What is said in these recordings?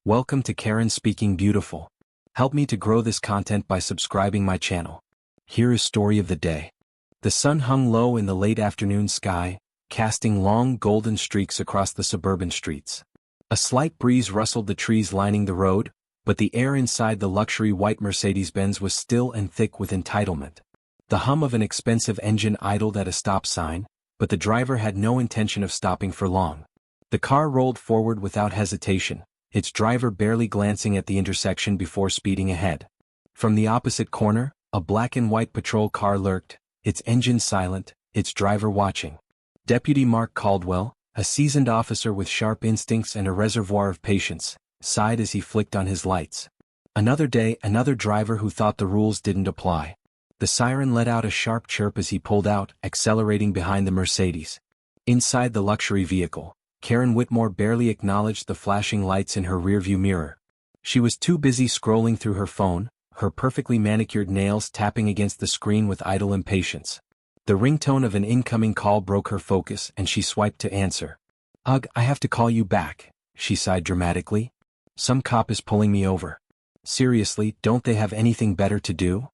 Welcome to Karen Speaking Beautiful. Help me to grow this content by subscribing my channel. Here is story of the day. The sun hung low in the late afternoon sky, casting long golden streaks across the suburban streets. A slight breeze rustled the trees lining the road, but the air inside the luxury white Mercedes-Benz was still and thick with entitlement. The hum of an expensive engine idled at a stop sign, but the driver had no intention of stopping for long. The car rolled forward without hesitation, its driver barely glancing at the intersection before speeding ahead. From the opposite corner, a black and white patrol car lurked, its engine silent, its driver watching. Deputy Mark Caldwell, a seasoned officer with sharp instincts and a reservoir of patience, sighed as he flicked on his lights. Another day, another driver who thought the rules didn't apply. The siren let out a sharp chirp as he pulled out, accelerating behind the Mercedes. Inside the luxury vehicle, Karen Whitmore barely acknowledged the flashing lights in her rearview mirror. She was too busy scrolling through her phone, her perfectly manicured nails tapping against the screen with idle impatience. The ringtone of an incoming call broke her focus and she swiped to answer. "Ugh, I have to call you back," she sighed dramatically. "Some cop is pulling me over. Seriously, don't they have anything better to do?"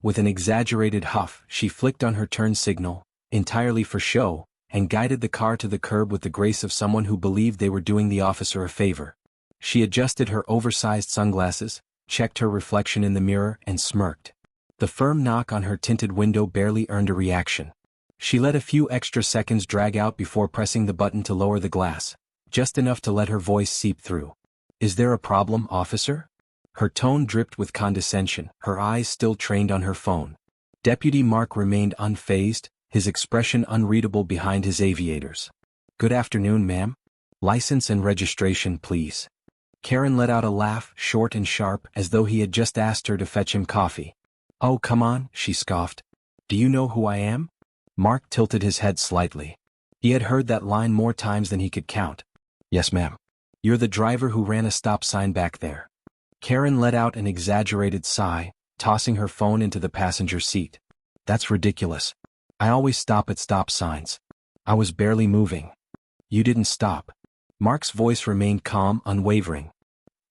With an exaggerated huff, she flicked on her turn signal, entirely for show, and guided the car to the curb with the grace of someone who believed they were doing the officer a favor. She adjusted her oversized sunglasses, checked her reflection in the mirror, and smirked. The firm knock on her tinted window barely earned a reaction. She let a few extra seconds drag out before pressing the button to lower the glass, just enough to let her voice seep through. "Is there a problem, officer?" Her tone dripped with condescension, her eyes still trained on her phone. Deputy Mark remained unfazed, his expression unreadable behind his aviators. "Good afternoon, ma'am. License and registration, please." Karen let out a laugh, short and sharp, as though he had just asked her to fetch him coffee. "Oh, come on," she scoffed. "Do you know who I am?" Mark tilted his head slightly. He had heard that line more times than he could count. "Yes, ma'am. You're the driver who ran a stop sign back there." Karen let out an exaggerated sigh, tossing her phone into the passenger seat. "That's ridiculous. I always stop at stop signs. I was barely moving." "You didn't stop." Mark's voice remained calm, unwavering.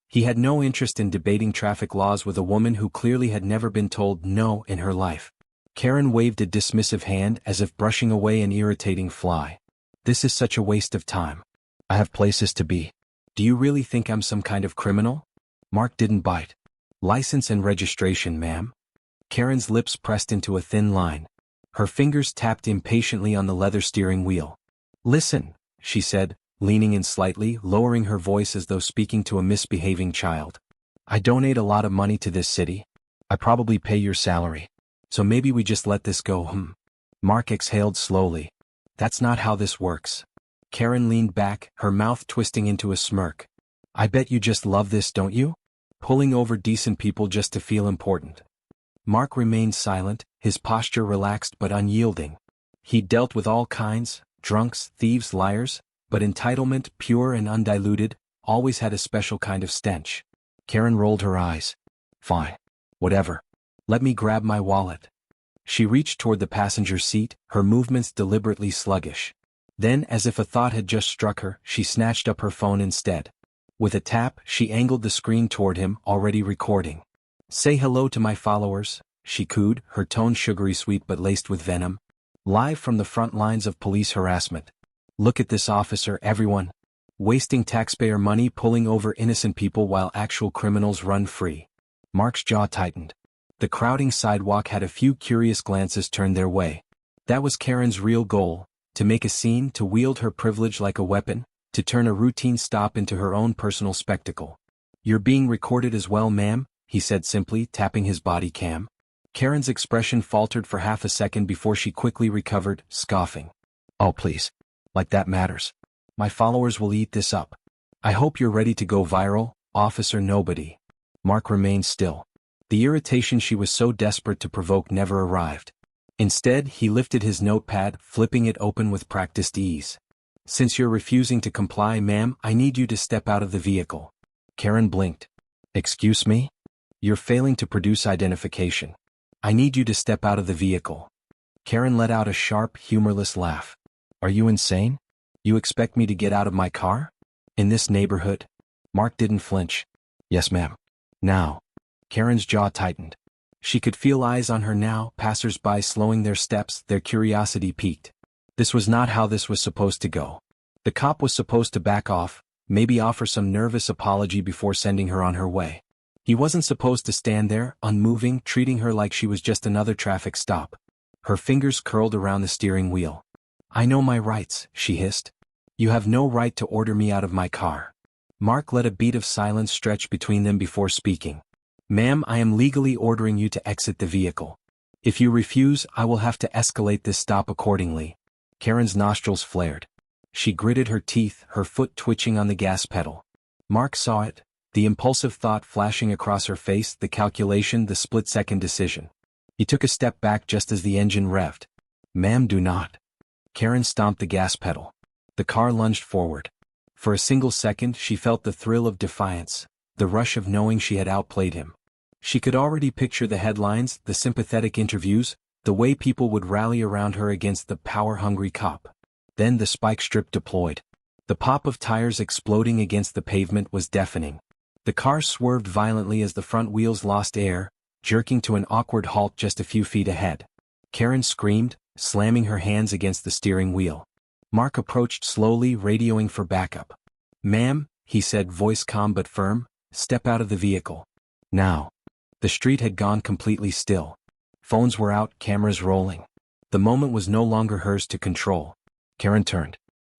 He had no interest in debating traffic laws with a woman who clearly had never been told no in her life. Karen waved a dismissive hand as if brushing away an irritating fly. "This is such a waste of time. I have places to be." "Do you really think I'm some kind of criminal?" Mark didn't bite. "License and registration, ma'am." Karen's lips pressed into a thin line. Her fingers tapped impatiently on the leather steering wheel. "Listen," she said, leaning in slightly, lowering her voice as though speaking to a misbehaving child. "I donate a lot of money to this city. I probably pay your salary. So maybe we just let this go, Mark exhaled slowly. "That's not how this works." Karen leaned back, her mouth twisting into a smirk. "I bet you just love this, don't you? Pulling over decent people just to feel important." Mark remained silent, his posture relaxed but unyielding. He'd dealt with all kinds, drunks, thieves, liars, but entitlement, pure and undiluted, always had a special kind of stench. Karen rolled her eyes. "Fine. Whatever. Let me grab my wallet." She reached toward the passenger seat, her movements deliberately sluggish. Then, as if a thought had just struck her, she snatched up her phone instead. With a tap, she angled the screen toward him, already recording. "Say hello to my followers," she cooed, her tone sugary sweet but laced with venom. "Live from the front lines of police harassment. Look at this officer, everyone. Wasting taxpayer money pulling over innocent people while actual criminals run free." Mark's jaw tightened. The crowding sidewalk had a few curious glances turned their way. That was Karen's real goal, to make a scene, to wield her privilege like a weapon, to turn a routine stop into her own personal spectacle. "You're being recorded as well, ma'am," he said simply, tapping his body cam. Karen's expression faltered for half a second before she quickly recovered, scoffing. "Oh please. Like that matters. My followers will eat this up. I hope you're ready to go viral, Officer Nobody." Mark remained still. The irritation she was so desperate to provoke never arrived. Instead, he lifted his notepad, flipping it open with practiced ease. "Since you're refusing to comply, ma'am, I need you to step out of the vehicle." Karen blinked. "Excuse me? You're failing to produce identification. I need you to step out of the vehicle." Karen let out a sharp, humorless laugh. "Are you insane? You expect me to get out of my car? In this neighborhood?" Mark didn't flinch. Yes, ma'am. Now. Karen's jaw tightened. She could feel eyes on her now, passers-by slowing their steps, their curiosity piqued. This was not how this was supposed to go. The cop was supposed to back off, maybe offer some nervous apology before sending her on her way. He wasn't supposed to stand there, unmoving, treating her like she was just another traffic stop. Her fingers curled around the steering wheel. I know my rights, she hissed. You have no right to order me out of my car. Mark let a beat of silence stretch between them before speaking. Ma'am, I am legally ordering you to exit the vehicle. If you refuse, I will have to escalate this stop accordingly. Karen's nostrils flared. She gritted her teeth, her foot twitching on the gas pedal. Mark saw it, the impulsive thought flashing across her face, the calculation, the split-second decision. He took a step back just as the engine revved. Ma'am, do not. Karen stomped the gas pedal. The car lunged forward. For a single second, she felt the thrill of defiance, the rush of knowing she had outplayed him. She could already picture the headlines, the sympathetic interviews, the way people would rally around her against the power-hungry cop. Then the spike strip deployed. The pop of tires exploding against the pavement was deafening. The car swerved violently as the front wheels lost air, jerking to an awkward halt just a few feet ahead. Karen screamed, slamming her hands against the steering wheel. Mark approached slowly, radioing for backup. Ma'am, he said, voice calm but firm, step out of the vehicle. Now. The street had gone completely still. Phones were out, cameras rolling. The moment was no longer hers to control. Karen turned.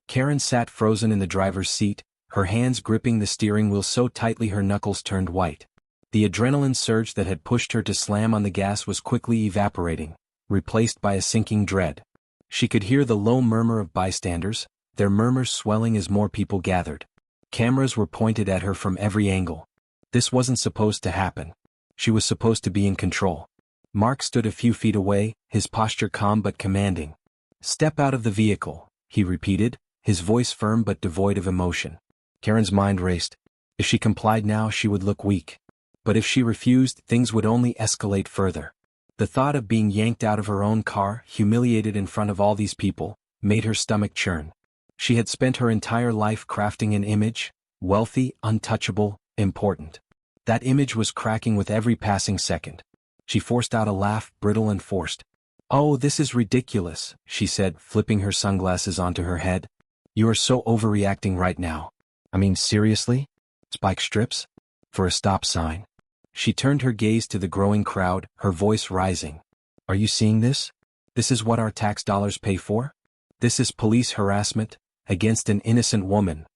Karen sat frozen in the driver's seat, her hands gripping the steering wheel so tightly her knuckles turned white. The adrenaline surge that had pushed her to slam on the gas was quickly evaporating, replaced by a sinking dread. She could hear the low murmur of bystanders, their murmurs swelling as more people gathered. Cameras were pointed at her from every angle. This wasn't supposed to happen. She was supposed to be in control. Mark stood a few feet away, his posture calm but commanding. Step out of the vehicle, he repeated, his voice firm but devoid of emotion. Karen's mind raced. If she complied now, she would look weak. But if she refused, things would only escalate further. The thought of being yanked out of her own car, humiliated in front of all these people, made her stomach churn. She had spent her entire life crafting an image, wealthy, untouchable, important. That image was cracking with every passing second. She forced out a laugh, brittle and forced. Oh, this is ridiculous, she said, flipping her sunglasses onto her head. You are so overreacting right now. I mean, seriously? Spike strips? For a stop sign? She turned her gaze to the growing crowd, her voice rising. Are you seeing this? This is what our tax dollars pay for? This is police harassment, against an innocent woman.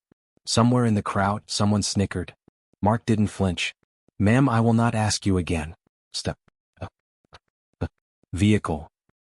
Somewhere in the crowd, someone snickered. Mark didn't flinch. Ma'am, I will not ask you again. Step. Vehicle.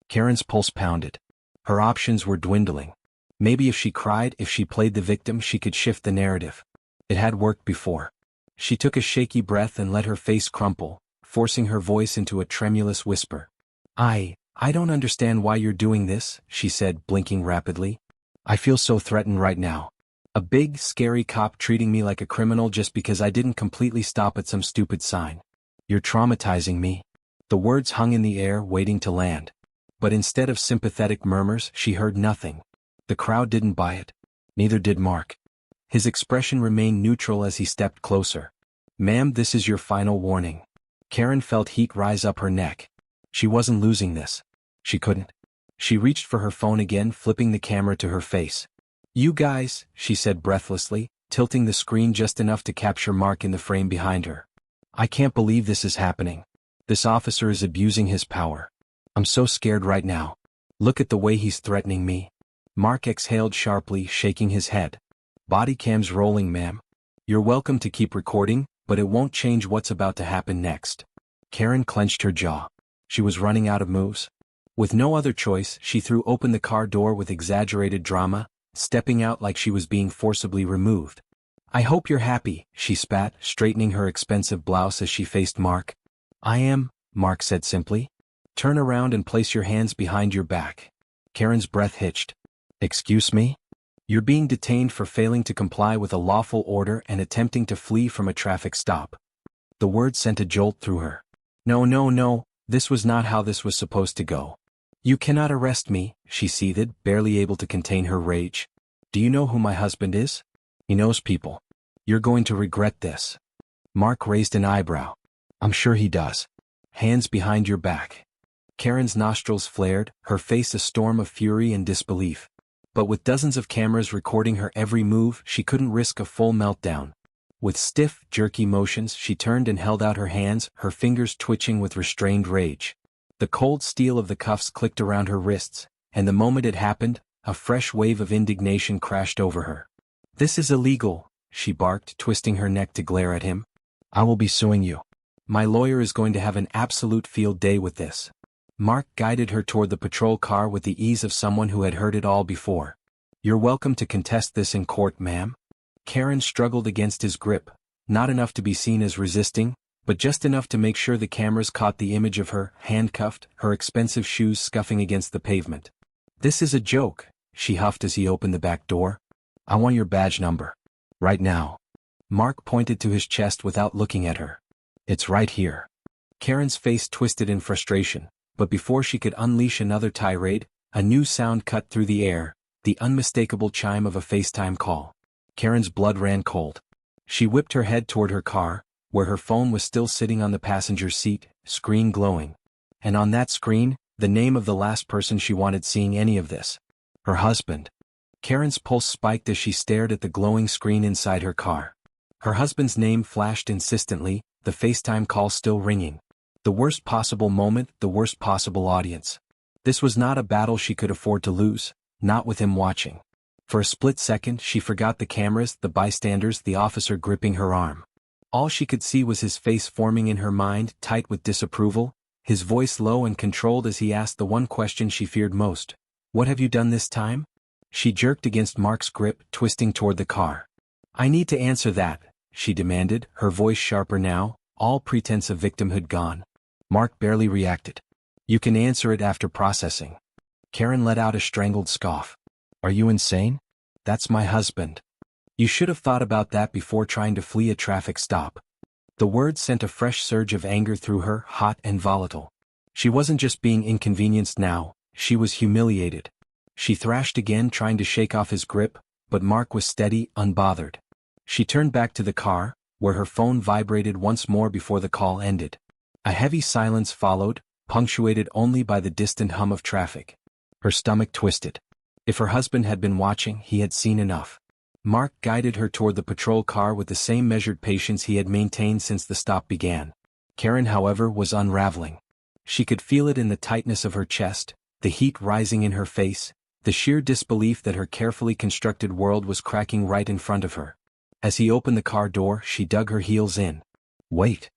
Karen's pulse pounded. Her options were dwindling. Maybe if she cried, if she played the victim, she could shift the narrative. It had worked before. She took a shaky breath and let her face crumple, forcing her voice into a tremulous whisper. I don't understand why you're doing this, she said, blinking rapidly. I feel so threatened right now. A big, scary cop treating me like a criminal just because I didn't completely stop at some stupid sign. You're traumatizing me. The words hung in the air, waiting to land. But instead of sympathetic murmurs, she heard nothing. The crowd didn't buy it. Neither did Mark. His expression remained neutral as he stepped closer. Ma'am, this is your final warning. Karen felt heat rise up her neck. She wasn't losing this. She couldn't. She reached for her phone again, flipping the camera to her face. You guys, she said breathlessly, tilting the screen just enough to capture Mark in the frame behind her. I can't believe this is happening. This officer is abusing his power. I'm so scared right now. Look at the way he's threatening me. Mark exhaled sharply, shaking his head. Body cam's rolling, ma'am. You're welcome to keep recording, but it won't change what's about to happen next. Karen clenched her jaw. She was running out of moves. With no other choice, she threw open the car door with exaggerated drama, stepping out like she was being forcibly removed. I hope you're happy, she spat, straightening her expensive blouse as she faced Mark. I am, Mark said simply. Turn around and place your hands behind your back. Karen's breath hitched. Excuse me? You're being detained for failing to comply with a lawful order and attempting to flee from a traffic stop. The word sent a jolt through her. No, this was not how this was supposed to go. You cannot arrest me, she seethed, barely able to contain her rage. Do you know who my husband is? He knows people. You're going to regret this. Mark raised an eyebrow. I'm sure he does. Hands behind your back. Karen's nostrils flared, her face a storm of fury and disbelief. But with dozens of cameras recording her every move, she couldn't risk a full meltdown. With stiff, jerky motions, she turned and held out her hands, her fingers twitching with restrained rage. The cold steel of the cuffs clicked around her wrists, and the moment it happened, a fresh wave of indignation crashed over her. "This is illegal," she barked, twisting her neck to glare at him. "I will be suing you. My lawyer is going to have an absolute field day with this." Mark guided her toward the patrol car with the ease of someone who had heard it all before. "You're welcome to contest this in court, ma'am." Karen struggled against his grip, not enough to be seen as resisting, but just enough to make sure the cameras caught the image of her, handcuffed, her expensive shoes scuffing against the pavement. "This is a joke," she huffed as he opened the back door. "I want your badge number. Right now." Mark pointed to his chest without looking at her. "It's right here." Karen's face twisted in frustration, but before she could unleash another tirade, a new sound cut through the air, the unmistakable chime of a FaceTime call. Karen's blood ran cold. She whipped her head toward her car, where her phone was still sitting on the passenger seat, screen glowing. And on that screen, the name of the last person she wanted seeing any of this. Her husband. Karen's pulse spiked as she stared at the glowing screen inside her car. Her husband's name flashed insistently, the FaceTime call still ringing. The worst possible moment, the worst possible audience. This was not a battle she could afford to lose, not with him watching. For a split second, she forgot the cameras, the bystanders, the officer gripping her arm. All she could see was his face forming in her mind, tight with disapproval, his voice low and controlled as he asked the one question she feared most. "What have you done this time?" She jerked against Mark's grip, twisting toward the car. "I need to answer that," she demanded, her voice sharper now, all pretense of victimhood gone. Mark barely reacted. "You can answer it after processing." Karen let out a strangled scoff. "Are you insane? That's my husband. You should have thought about that before trying to flee a traffic stop." The words sent a fresh surge of anger through her, hot and volatile. She wasn't just being inconvenienced now, she was humiliated. She thrashed again, trying to shake off his grip, but Mark was steady, unbothered. She turned back to the car, where her phone vibrated once more before the call ended. A heavy silence followed, punctuated only by the distant hum of traffic. Her stomach twisted. If her husband had been watching, he had seen enough. Mark guided her toward the patrol car with the same measured patience he had maintained since the stop began. Karen, however, was unraveling. She could feel it in the tightness of her chest, the heat rising in her face, the sheer disbelief that her carefully constructed world was cracking right in front of her. As he opened the car door, she dug her heels in. "Wait."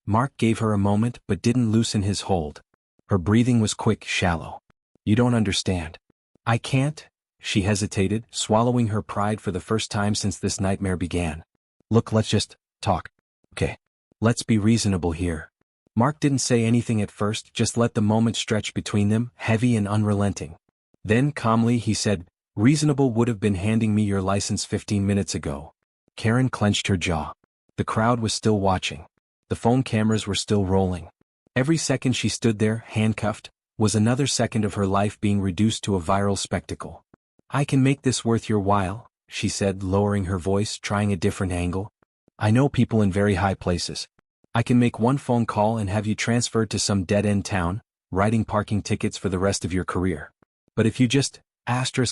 Mark gave her a moment but didn't loosen his hold. Her breathing was quick, shallow. "You don't understand." "I can't," she hesitated, swallowing her pride for the first time since this nightmare began. "Look, let's just talk. Okay. Let's be reasonable here." Mark didn't say anything at first, just let the moment stretch between them, heavy and unrelenting. Then calmly he said, "Reasonable would have been handing me your license 15 minutes ago." Karen clenched her jaw. The crowd was still watching. The phone cameras were still rolling. Every second she stood there, handcuffed, was another second of her life being reduced to a viral spectacle. "I can make this worth your while," she said, lowering her voice, trying a different angle. "I know people in very high places. I can make one phone call and have you transferred to some dead-end town, writing parking tickets for the rest of your career. But if you just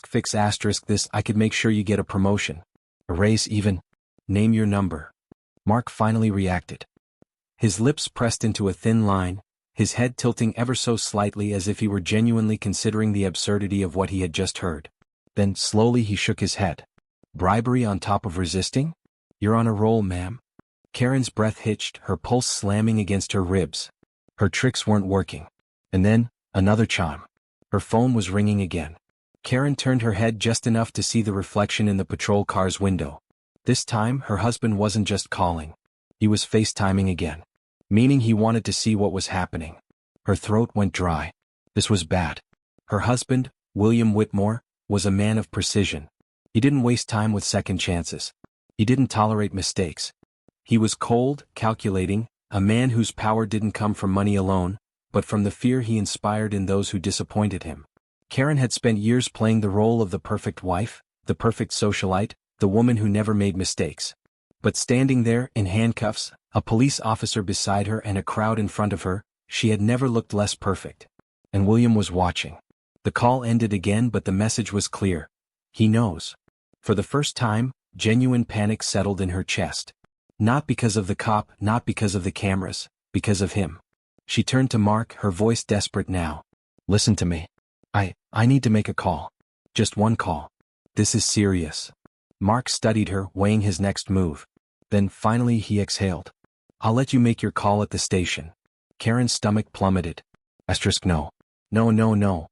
fix this, I could make sure you get a promotion. A raise even. Name your number." Mark finally reacted. His lips pressed into a thin line, his head tilting ever so slightly as if he were genuinely considering the absurdity of what he had just heard. Then, slowly he shook his head. "Bribery on top of resisting? You're on a roll, ma'am." Karen's breath hitched, her pulse slamming against her ribs. Her tricks weren't working. And then, another chime. Her phone was ringing again. Karen turned her head just enough to see the reflection in the patrol car's window. This time, her husband wasn't just calling. He was FaceTiming again. Meaning he wanted to see what was happening. Her throat went dry. This was bad. Her husband, William Whitmore, was a man of precision. He didn't waste time with second chances. He didn't tolerate mistakes. He was cold, calculating, a man whose power didn't come from money alone, but from the fear he inspired in those who disappointed him. Karen had spent years playing the role of the perfect wife, the perfect socialite, the woman who never made mistakes. But standing there, in handcuffs, A police officer beside her and a crowd in front of her. She had never looked less perfect. And William was watching. The call ended again, but the message was clear. He knows. For the first time, genuine panic settled in her chest. Not because of the cop, not because of the cameras, because of him. She turned to Mark, her voice desperate now. Listen to me. I need to make a call. Just one call. This is serious. Mark studied her, weighing his next move. Then finally he exhaled. I'll let you make your call at the station. Karen's stomach plummeted. No. No.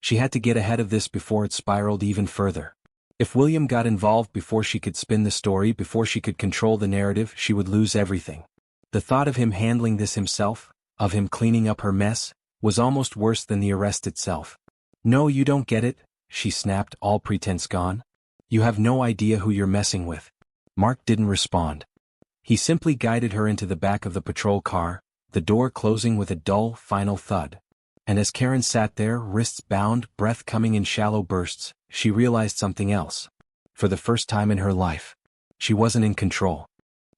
She had to get ahead of this before it spiraled even further. If William got involved before she could spin the story, before she could control the narrative, she would lose everything. The thought of him handling this himself, of him cleaning up her mess, was almost worse than the arrest itself. No, you don't get it, she snapped, all pretense gone. You have no idea who you're messing with. Mark didn't respond. He simply guided her into the back of the patrol car, the door closing with a dull, final thud. And as Karen sat there, wrists bound, breath coming in shallow bursts, she realized something else. For the first time in her life, she wasn't in control.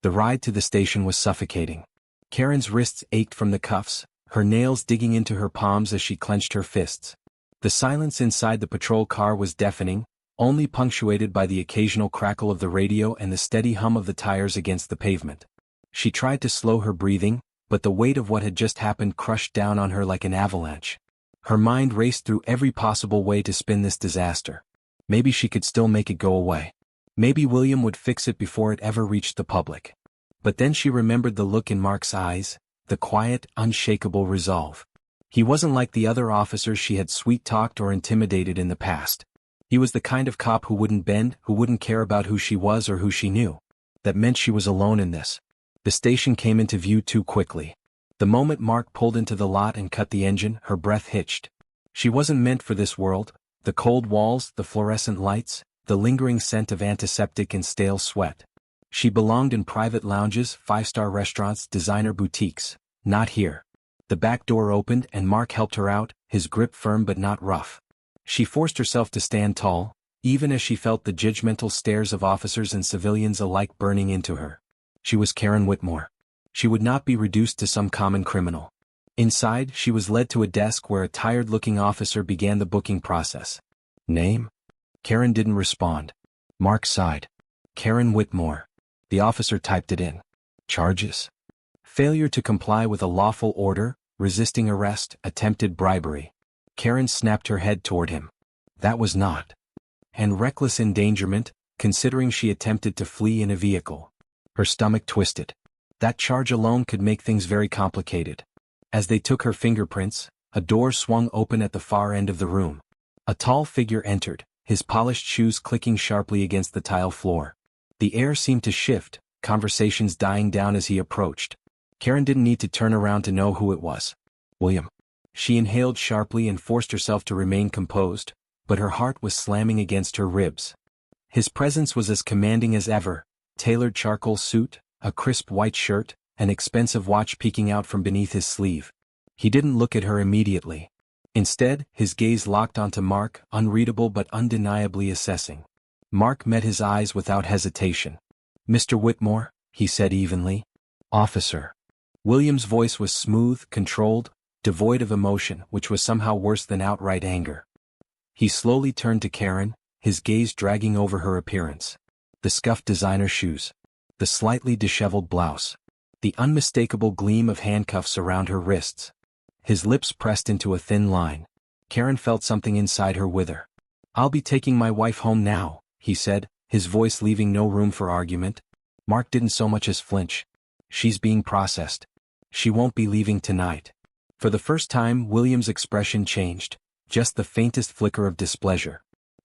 The ride to the station was suffocating. Karen's wrists ached from the cuffs, her nails digging into her palms as she clenched her fists. The silence inside the patrol car was deafening, only punctuated by the occasional crackle of the radio and the steady hum of the tires against the pavement. She tried to slow her breathing, but the weight of what had just happened crushed down on her like an avalanche. Her mind raced through every possible way to spin this disaster. Maybe she could still make it go away. Maybe William would fix it before it ever reached the public. But then she remembered the look in Mark's eyes, the quiet, unshakable resolve. He wasn't like the other officers she had sweet-talked or intimidated in the past. He was the kind of cop who wouldn't bend, who wouldn't care about who she was or who she knew. That meant she was alone in this. The station came into view too quickly. The moment Mark pulled into the lot and cut the engine, her breath hitched. She wasn't meant for this world. The cold walls, the fluorescent lights, the lingering scent of antiseptic and stale sweat. She belonged in private lounges, five-star restaurants, designer boutiques. Not here. The back door opened and Mark helped her out, his grip firm but not rough. She forced herself to stand tall, even as she felt the judgmental stares of officers and civilians alike burning into her. She was Karen Whitmore. She would not be reduced to some common criminal. Inside, she was led to a desk where a tired-looking officer began the booking process. Name? Karen didn't respond. Mark sighed. Karen Whitmore. The officer typed it in. Charges? Failure to comply with a lawful order, resisting arrest, attempted bribery. Karen snapped her head toward him. That was not. And reckless endangerment, considering she attempted to flee in a vehicle. Her stomach twisted. That charge alone could make things very complicated. As they took her fingerprints, a door swung open at the far end of the room. A tall figure entered, his polished shoes clicking sharply against the tile floor. The air seemed to shift, conversations dying down as he approached. Karen didn't need to turn around to know who it was. William. She inhaled sharply and forced herself to remain composed, but her heart was slamming against her ribs. His presence was as commanding as ever, tailored charcoal suit, a crisp white shirt, an expensive watch peeking out from beneath his sleeve. He didn't look at her immediately. Instead, his gaze locked onto Mark, unreadable but undeniably assessing. Mark met his eyes without hesitation. Mr. Whitmore, he said evenly. Officer. William's voice was smooth, controlled, devoid of emotion, which was somehow worse than outright anger. He slowly turned to Karen, his gaze dragging over her appearance. The scuffed designer shoes. The slightly disheveled blouse. The unmistakable gleam of handcuffs around her wrists. His lips pressed into a thin line. Karen felt something inside her wither. I'll be taking my wife home now, he said, his voice leaving no room for argument. Mark didn't so much as flinch. She's being processed. She won't be leaving tonight. For the first time, William's expression changed, just the faintest flicker of displeasure.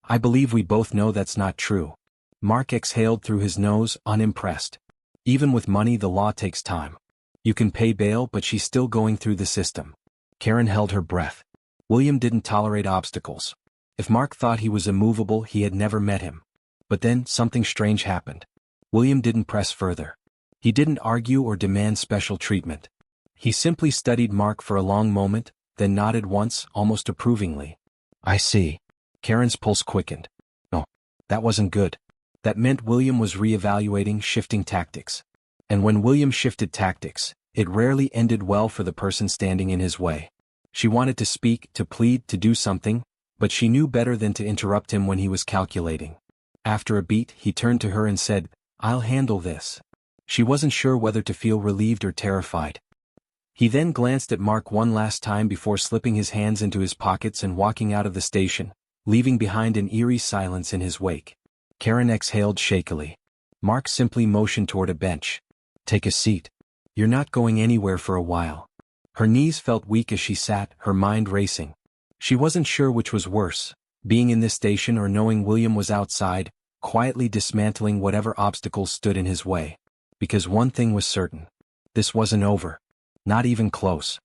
I believe we both know that's not true. Mark exhaled through his nose, unimpressed. Even with money, the law takes time. You can pay bail, but she's still going through the system. Karen held her breath. William didn't tolerate obstacles. If Mark thought he was immovable, he had never met him. But then, something strange happened. William didn't press further. He didn't argue or demand special treatment. He simply studied Mark for a long moment, then nodded once, almost approvingly. I see. Karen's pulse quickened. No, that wasn't good. That meant William was reevaluating, shifting tactics. And when William shifted tactics, it rarely ended well for the person standing in his way. She wanted to speak, to plead, to do something, but she knew better than to interrupt him when he was calculating. After a beat, he turned to her and said, "I'll handle this." She wasn't sure whether to feel relieved or terrified. He then glanced at Mark one last time before slipping his hands into his pockets and walking out of the station, leaving behind an eerie silence in his wake. Karen exhaled shakily. Mark simply motioned toward a bench. "Take a seat. You're not going anywhere for a while." Her knees felt weak as she sat, her mind racing. She wasn't sure which was worse, being in this station or knowing William was outside, quietly dismantling whatever obstacles stood in his way. Because one thing was certain. This wasn't over. Not even close.